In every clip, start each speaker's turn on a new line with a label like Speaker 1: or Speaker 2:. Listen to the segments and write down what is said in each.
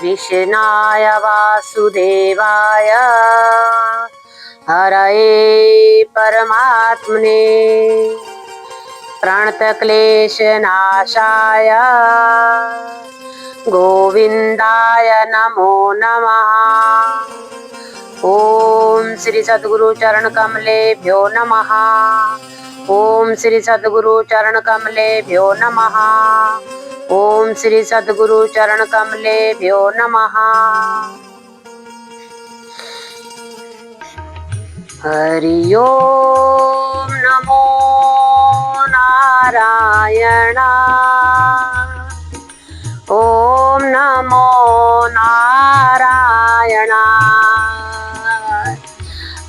Speaker 1: कृष्णाय वासुदेवाय हरये परमात्मने प्रणतक्लेशनाशाय गोविंदाय नमो नमः। ओम श्री सद्गुरु चरण कमलेभ्यो नमः। ओम श्री सद्गुरु चरण कमलेभ्यो नमः। ओम श्री सद्गुरु चरण कमलेभ्यो नमः। हरि ओम नमो नारायण। ओम नमो नारायण।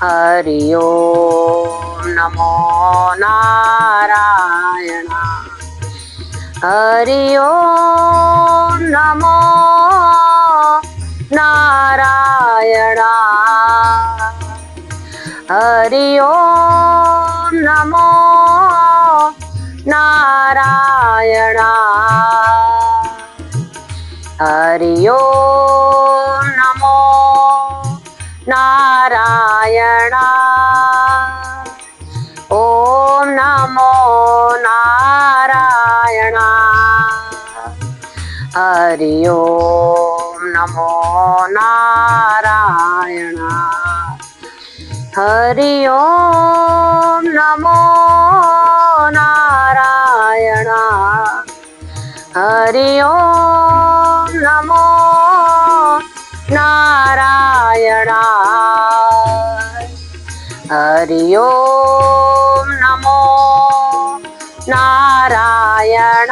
Speaker 1: हरि ओम नमो नारायण। हरि ओम नमो नारायण। हरि ओम नमो नारायण। हरि ओम नमो नारायण। ओम नमो नारायण। हरि ओम नमो नारायण। हरि ओम नमो नारायण। हरि ओम नमो नारायण। हरि ओम नमो नारायण।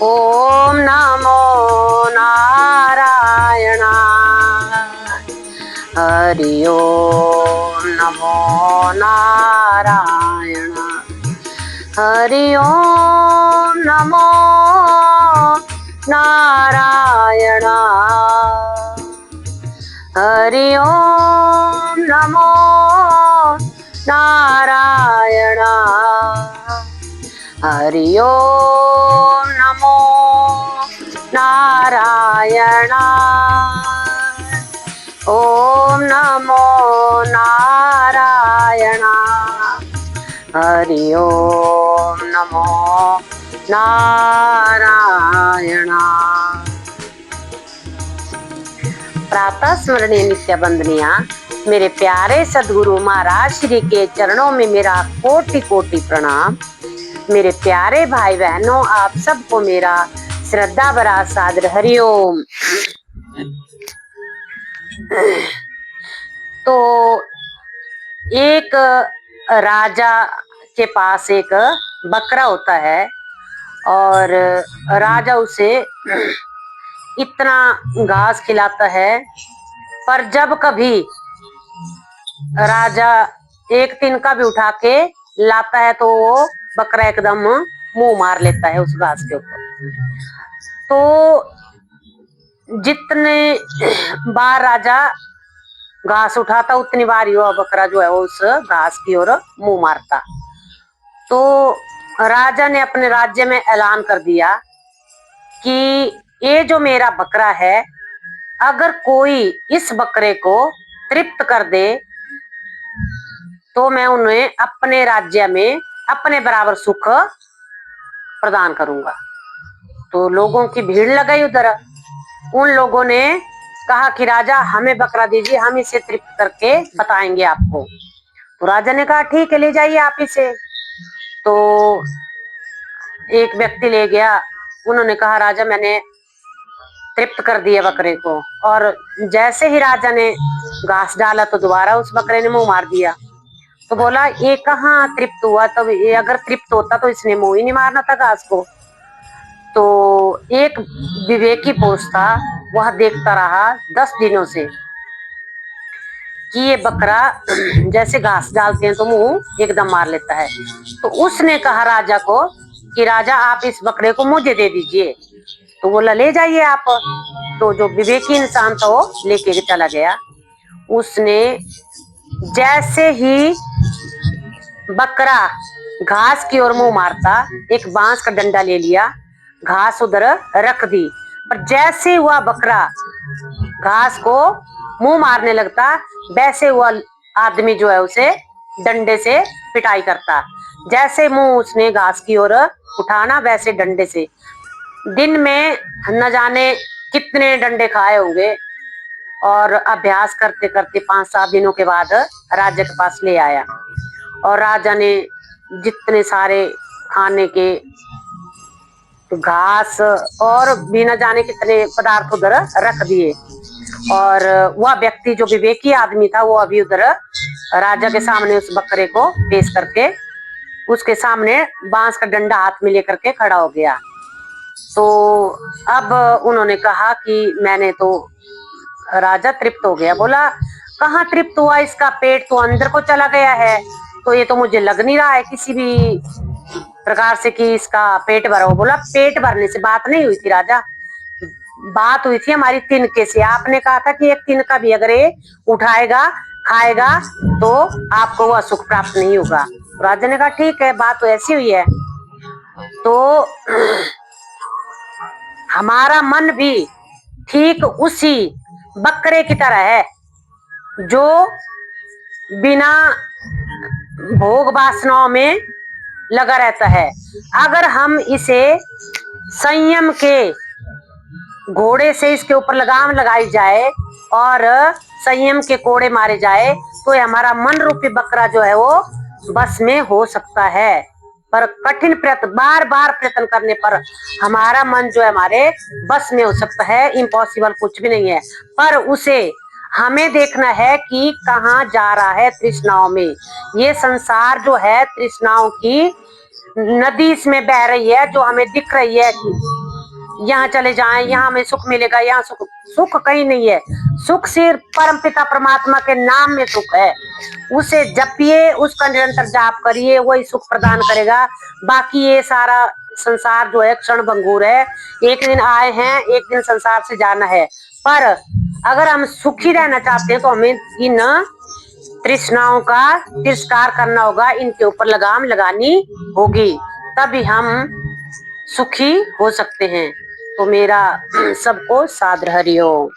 Speaker 1: ओम नमो नारायण। हरि ओम नमो नारायण। हरि ओम नमो नारायण। हरि ओम नमो नारायण। हरि ओम नमो नारायण। ओम नमो नारायण। हरि ओम नमो नारायण। प्रातः स्मरणीय नित्य बंदनिया मेरे प्यारे सदगुरु महाराज श्री के चरणों में मेरा कोटि कोटि प्रणाम। मेरे प्यारे भाई बहनों, आप सबको मेरा श्रद्धा भरा सादर हरिओम। तो एक राजा के पास एक बकरा होता है और राजा उसे इतना घास खिलाता है, पर जब कभी राजा एक तिनका भी उठा के लाता है तो वो बकरा एकदम मुंह मार लेता है उस घास के ऊपर। तो जितने बार राजा घास उठाता उतनी बार युवा बकरा जो है वो उस घास की ओर मुंह मारता। तो राजा ने अपने राज्य में ऐलान कर दिया कि ये जो मेरा बकरा है, अगर कोई इस बकरे को तृप्त कर दे तो मैं उन्हें अपने राज्य में अपने बराबर सुख प्रदान करूंगा। तो लोगों की भीड़ लगाई उधर। उन लोगों ने कहा कि राजा हमें बकरा दीजिए, हम इसे तृप्त करके बताएंगे आपको। तो राजा ने कहा ठीक है, ले जाइए आप इसे। तो एक व्यक्ति ले गया। उन्होंने कहा राजा मैंने तृप्त कर दिया बकरे को। और जैसे ही राजा ने घास डाला तो दोबारा उस बकरे ने मुंह मार दिया। तो बोला ये कहाँ तृप्त हुआ, तब ये अगर तृप्त होता तो इसने मुंह ही नहीं मारना था घास को। तो एक विवेकी पुरुष था, वह देखता रहा 10 दिनों से कि ये बकरा जैसे घास डालते हैं तो मुंह एकदम मार लेता है। तो उसने कहा राजा को कि राजा आप इस बकरे को मुझे दे दीजिए। तो बोला ले जाइए आप। तो जो विवेकी इंसान था वो लेके चला गया। उसने जैसे ही बकरा घास की ओर मुंह मारता, एक बांस का डंडा ले लिया घास उधर रख दी। पर जैसे हुआ बकरा घास को मुंह मारने लगता, वैसे हुआ आदमी जो है उसे डंडे से पिटाई करता। जैसे मुंह उसने घास की ओर उठाना, वैसे डंडे से। दिन में न जाने कितने डंडे खाए होंगे। और अभ्यास करते करते 5-7 दिनों के बाद राजा के पास ले आया, और राजा ने जितने सारे खाने के घास और भी न जाने कितने पदार्थ उधर रख दिए। और वह व्यक्ति जो विवेकी आदमी था, वो अभी उधर राजा के सामने उस बकरे को पेश करके उसके सामने बांस का डंडा हाथ में लेकर के खड़ा हो गया। तो अब उन्होंने कहा कि मैंने तो, राजा तृप्त हो गया। बोला, कहाँ तृप्त हुआ, इसका पेट तो अंदर को चला गया है। तो ये तो मुझे लग नहीं रहा है किसी भी प्रकार से कि इसका पेट भरा हो। बोला, पेट भरने से बात नहीं हुई थी राजा, बात हुई थी हमारी तिनके से। आपने कहा था कि एक तिनका भी अगर ये उठाएगा खाएगा तो आपको वह सुख प्राप्त नहीं होगा। राजा ने कहा, ठीक है, बात तो ऐसी हुई है। तो हमारा मन भी ठीक उसी बकरे की तरह है, जो बिना भोग वासनाओं में लगा रहता है। अगर हम इसे संयम के घोड़े से इसके ऊपर लगाम लगाई जाए और संयम के कोड़े मारे जाए, तो हमारा मन रूपी बकरा जो है वो बस में हो सकता है। पर कठिन प्रयत्न, बार बार प्रयत्न करने पर हमारा मन जो है हमारे बस में हो सकता है। इम्पॉसिबल कुछ भी नहीं है, पर उसे हमें देखना है कि कहाँ जा रहा है तृष्णाओं में। ये संसार जो है तृष्णाओं की नदी इसमें बह रही है, जो हमें दिख रही है कि यहाँ चले जाएं, यहाँ हमें सुख मिलेगा, यहाँ सुख, सुख कहीं नहीं है। सुख सिर्फ परमपिता परमात्मा के नाम में सुख है। उसे जपिए, उसका निरंतर जाप करिए, वही सुख प्रदान करेगा। बाकी ये सारा संसार जो है क्षण भंगुर है। एक दिन आए हैं, एक दिन संसार से जाना है। पर अगर हम सुखी रहना चाहते हैं तो हमें इन तृष्णाओं का तिरस्कार करना होगा, इनके ऊपर लगाम लगानी होगी, तभी हम सुखी हो सकते हैं। तो मेरा सबको सादर हरिओम।